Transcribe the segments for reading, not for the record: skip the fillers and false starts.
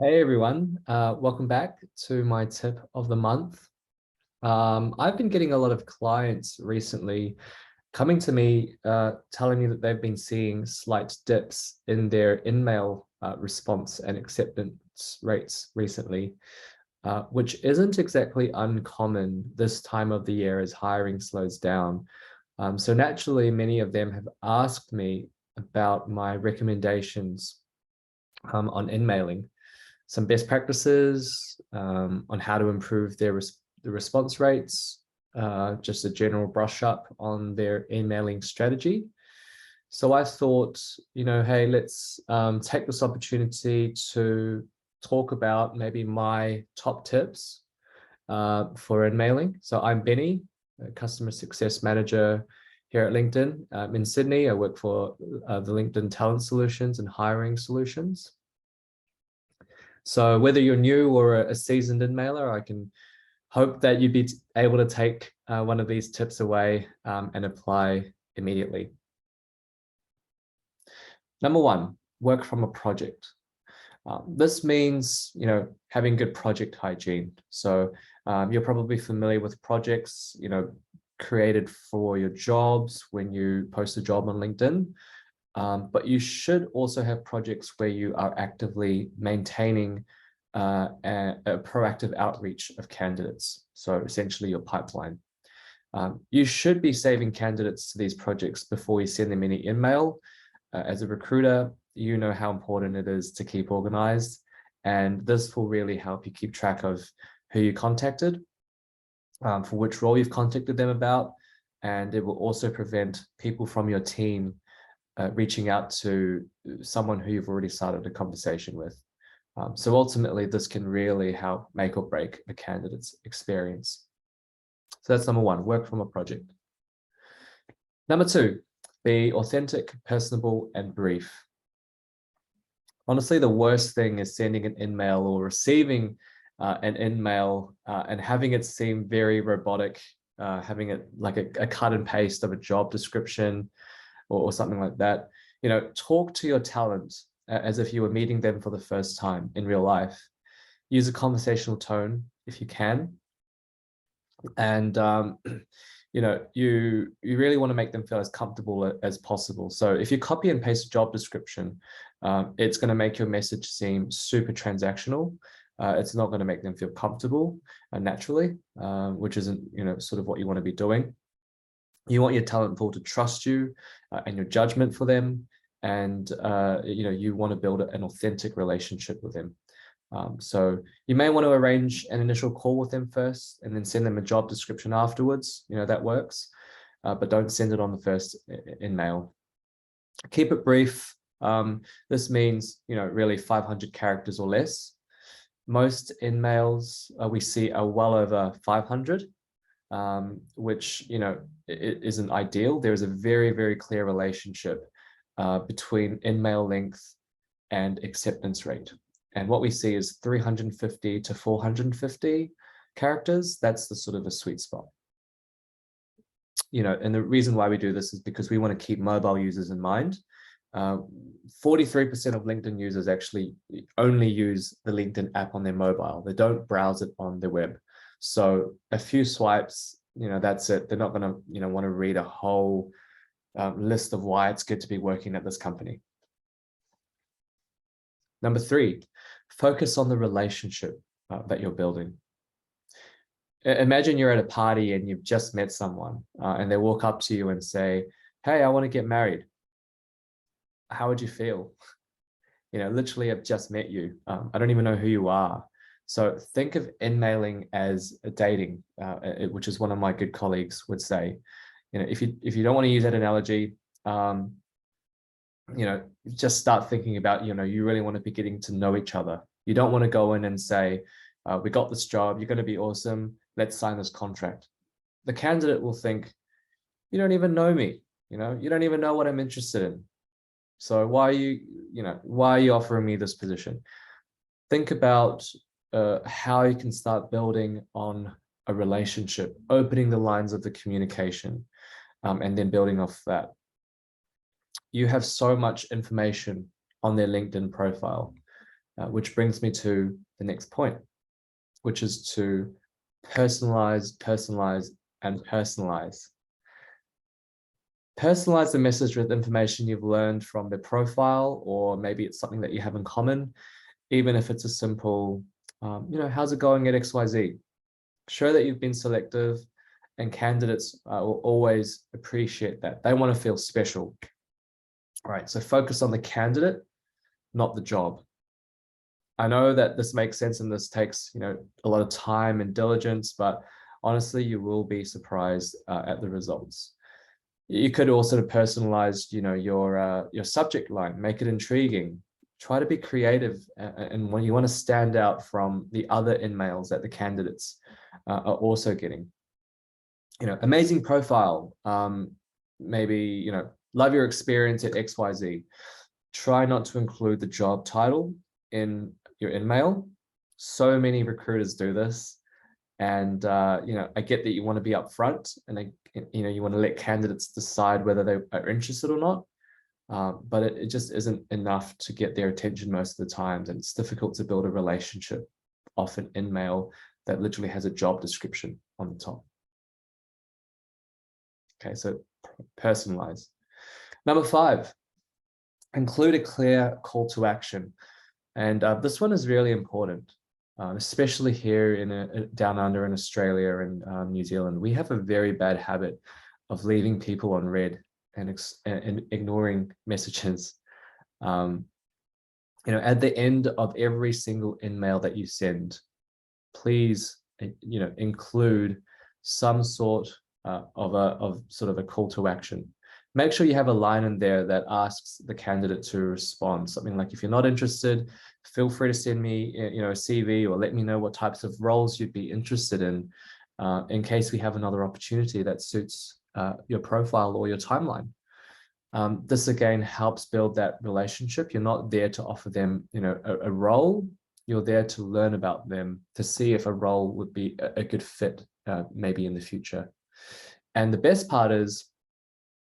Hey everyone, welcome back to my tip of the month. I've been getting a lot of clients recently coming to me telling me that they've been seeing slight dips in their InMail response and acceptance rates recently, which isn't exactly uncommon this time of the year as hiring slows down. So naturally, many of them have asked me about my recommendations on InMailing, some best practices on how to improve the response rates, just a general brush up on their emailing strategy. So I thought, hey, let's take this opportunity to talk about maybe my top tips for emailing. So I'm Benny, a customer success manager here at LinkedIn. In Sydney. I work for the LinkedIn Talent Solutions and Hiring Solutions. So whether you're new or a seasoned InMailer, I can hope that you'd be able to take one of these tips away and apply immediately. Number one, work from a project. This means, having good project hygiene. So you're probably familiar with projects, created for your jobs when you post a job on LinkedIn. But you should also have projects where you are actively maintaining a proactive outreach of candidates. So essentially your pipeline. You should be saving candidates to these projects before you send them any InMail. As a recruiter, you know how important it is to keep organized, and this will really help you keep track of who you contacted, for which role you've contacted them about, and it will also prevent people from your team reaching out to someone who you've already started a conversation with. So ultimately, this can really help make or break a candidate's experience. So that's number one, work from a project. Number two, be authentic, personable, and brief. Honestly, the worst thing is sending an InMail or receiving an InMail and having it seem very robotic, having it like a cut and paste of a job description or something like that. Talk to your talent as if you were meeting them for the first time in real life. Use a conversational tone if you can. And, you really want to make them feel as comfortable as possible. So if you copy and paste a job description, it's going to make your message seem super transactional. It's not going to make them feel comfortable naturally, which isn't, sort of what you want to be doing. You want your talent pool to trust you and your judgment for them. And, you want to build an authentic relationship with them. So you may want to arrange an initial call with them first and then send them a job description afterwards. That works, but don't send it on the first InMail. Keep it brief. This means, really 500 characters or less. Most InMails we see are well over 500. Which it isn't ideal. There is a very, very clear relationship between InMail length and acceptance rate. And what we see is 350 to 450 characters. That's the sort of a sweet spot. And the reason why we do this is because we want to keep mobile users in mind. 43% of LinkedIn users actually only use the LinkedIn app on their mobile. They don't browse it on their web. So a few swipes, that's it. They're not going to, want to read a whole list of why it's good to be working at this company. Number three, focus on the relationship that you're building. Imagine you're at a party and you've just met someone and they walk up to you and say, "Hey, I want to get married." How would you feel? Literally, I've just met you. I don't even know who you are. So think of InMailing as a dating, which is one of my good colleagues would say. If you don't want to use that analogy, just start thinking about, you really want to be getting to know each other. You don't want to go in and say, "We got this job, you're going to be awesome, let's sign this contract." The candidate will think, "You don't even know me, you don't even know what I'm interested in. So why are you offering me this position?" Think about how you can start building on a relationship, opening the lines of the communication, and then building off that. You have so much information on their LinkedIn profile. which brings me to the next point, which is to personalize, personalize, and personalize. Personalize the message with information you've learned from their profile, or maybe it's something that you have in common, even if it's a simple, how's it going at XYZ? Show that you've been selective, and candidates will always appreciate that. They want to feel special. All right, so focus on the candidate, not the job. I know that this makes sense and this takes, a lot of time and diligence, but honestly, you will be surprised at the results. You could also personalize, your subject line, make it intriguing. Try to be creative, and when you want to stand out from the other InMails that the candidates are also getting. Amazing profile. Maybe, love your experience at XYZ. Try not to include the job title in your InMail. So many recruiters do this. And, I get that you want to be upfront, and, you want to let candidates decide whether they are interested or not. But it just isn't enough to get their attention most of the times. And it's difficult to build a relationship off an InMail that literally has a job description on the top. Okay, so personalize. Number 5, include a clear call to action. And this one is really important, especially here in down under in Australia and New Zealand. We have a very bad habit of leaving people on read and ignoring messages. At the end of every single InMail that you send, please, include some sort of sort of a call to action. Make sure you have a line in there that asks the candidate to respond. Something like, if you're not interested, feel free to send me, a CV, or let me know what types of roles you'd be interested in case we have another opportunity that suits your profile or your timeline. This again helps build that relationship. You're not there to offer them, a role. You're there to learn about them, to see if a role would be a good fit, maybe in the future. And the best part is,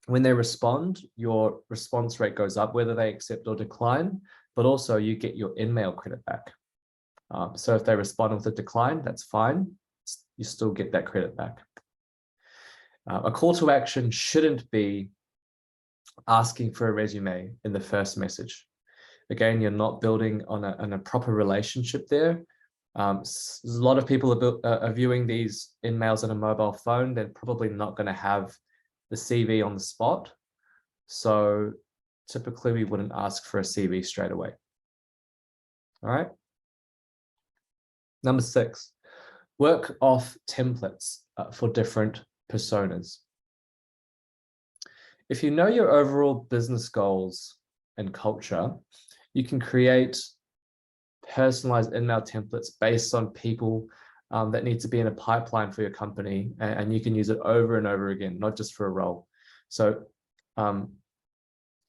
when they respond, your response rate goes up, whether they accept or decline, but also you get your InMail credit back. So if they respond with a decline, that's fine. You still get that credit back. A call to action shouldn't be asking for a resume in the first message. Again, you're not building on a proper relationship there. A lot of people are viewing these InMails on a mobile phone. They're probably not going to have the CV on the spot. So typically we wouldn't ask for a CV straight away. All right. Number 6, work off templates for different personas. If you know your overall business goals and culture, you can create personalized InMail templates based on people that need to be in a pipeline for your company, and you can use it over and over again, not just for a role. So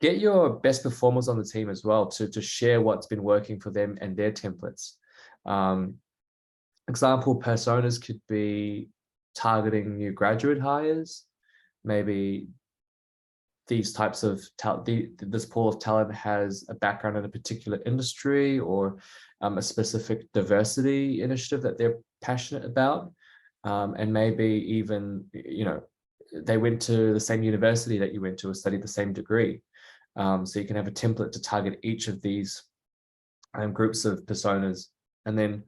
get your best performers on the team as well to share what's been working for them and their templates. Example personas could be targeting new graduate hires. Maybe these types of this pool of talent has a background in a particular industry, or a specific diversity initiative that they're passionate about, and maybe even they went to the same university that you went to or studied the same degree. So you can have a template to target each of these groups of personas. And then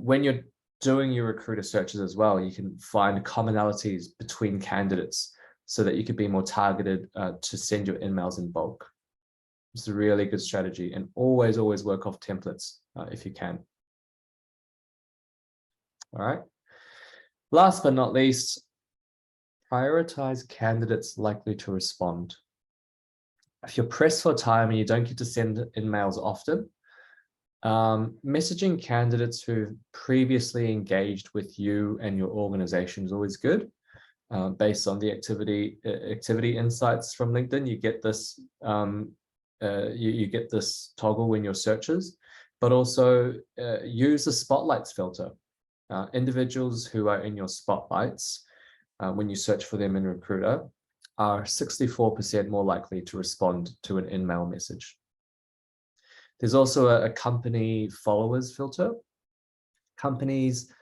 when you're doing your recruiter searches as well, you can find commonalities between candidates so that you could be more targeted to send your InMails in bulk. It's a really good strategy, and always work off templates if you can. All right. Last but not least, prioritize candidates likely to respond. If you're pressed for time and you don't get to send InMails often, messaging candidates who've previously engaged with you and your organization is always good. Based on the activity insights from LinkedIn, you get this you get this toggle in your searches, but also use the spotlights filter. Individuals who are in your spotlights, when you search for them in Recruiter, are 64% more likely to respond to an InMail message. There's also a company followers filter. Companies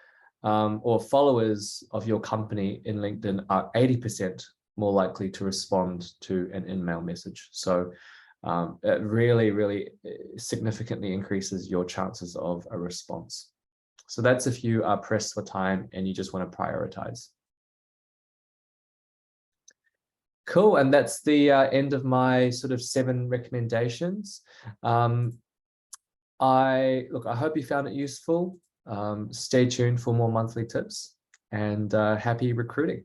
or followers of your company in LinkedIn are 80% more likely to respond to an InMail message. So it really significantly increases your chances of a response. So that's if you are pressed for time and you just want to prioritize. Cool, and that's the end of my sort of 7 recommendations. I hope you found it useful. Stay tuned for more monthly tips, and happy recruiting.